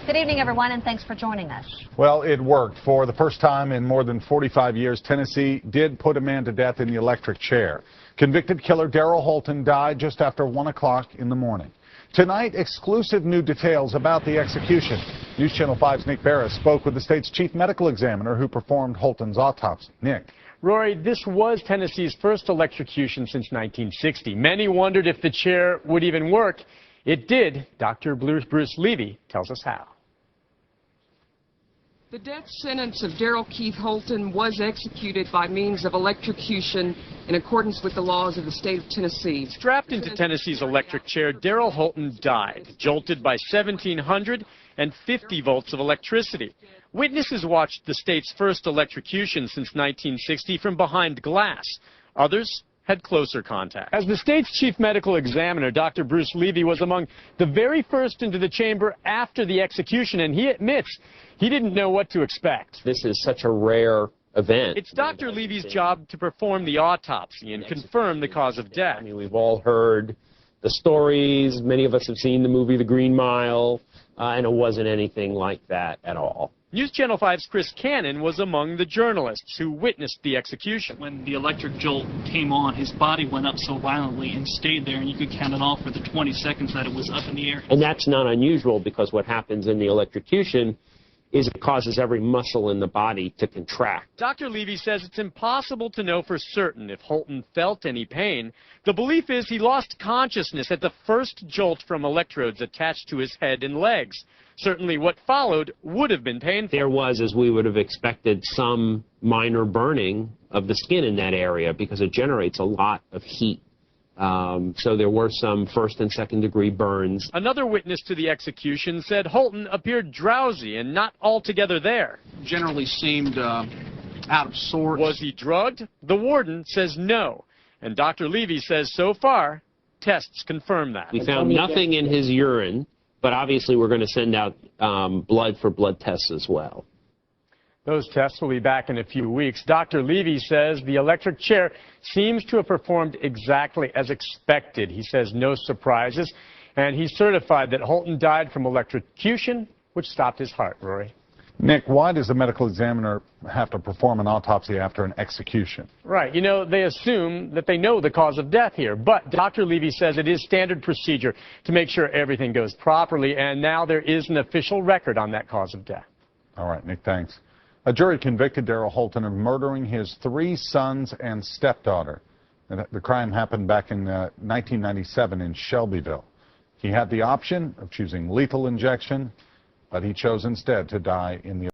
Good evening, everyone, and thanks for joining us. Well, it worked. For the first time in more than 45 years, Tennessee did put a man to death in the electric chair. Convicted killer Daryl Holton died just after 1 o'clock in the morning. Tonight, exclusive new details about the execution. News Channel 5's Nick Barris spoke with the state's chief medical examiner who performed Holton's autopsy. Nick. Rory, this was Tennessee's first electrocution since 1960. Many wondered if the chair would even work. It did. Dr. Bruce Levy tells us how. The death sentence of Daryl Keith Holton was executed by means of electrocution in accordance with the laws of the state of Tennessee. Strapped into Tennessee's electric chair, Daryl Holton died, jolted by 1,750 volts of electricity. Witnesses watched the state's first electrocution since 1960 from behind glass. Others had closer contact. As the state's chief medical examiner, Dr. Bruce Levy was among the very first into the chamber after the execution, and he admits he didn't know what to expect. This is such a rare event. It's Dr. Levy's job to perform the autopsy and confirm the cause of death. I mean, we've all heard the stories. Many of us have seen the movie The Green Mile, and it wasn't anything like that at all. News Channel 5's Chris Cannon was among the journalists who witnessed the execution. When the electric jolt came on, his body went up so violently and stayed there, and you could count it off for the 20 seconds that it was up in the air. And that's not unusual, because what happens in the electrocution is it causes every muscle in the body to contract. Dr. Levy says it's impossible to know for certain if Holton felt any pain. The belief is he lost consciousness at the first jolt from electrodes attached to his head and legs. Certainly what followed would have been painful. There was, as we would have expected, some minor burning of the skin in that area because it generates a lot of heat. So there were some first and second degree burns. Another witness to the execution said Holton appeared drowsy and not altogether there. Generally seemed out of sorts. Was he drugged? The warden says no. And Dr. Levy says so far, tests confirm that. We found nothing in his urine, but obviously we're going to send out blood for blood tests as well. Those tests will be back in a few weeks. Dr. Levy says the electric chair seems to have performed exactly as expected. He says no surprises, and he's certified that Holton died from electrocution, which stopped his heart. Rory. Nick, why does the medical examiner have to perform an autopsy after an execution? Right. You know, they assume that they know the cause of death here, but Dr. Levy says it is standard procedure to make sure everything goes properly, and now there is an official record on that cause of death. All right, Nick, thanks. A jury convicted Daryl Holton of murdering his 3 sons and stepdaughter. The crime happened back in 1997 in Shelbyville. He had the option of choosing lethal injection, but he chose instead to die in the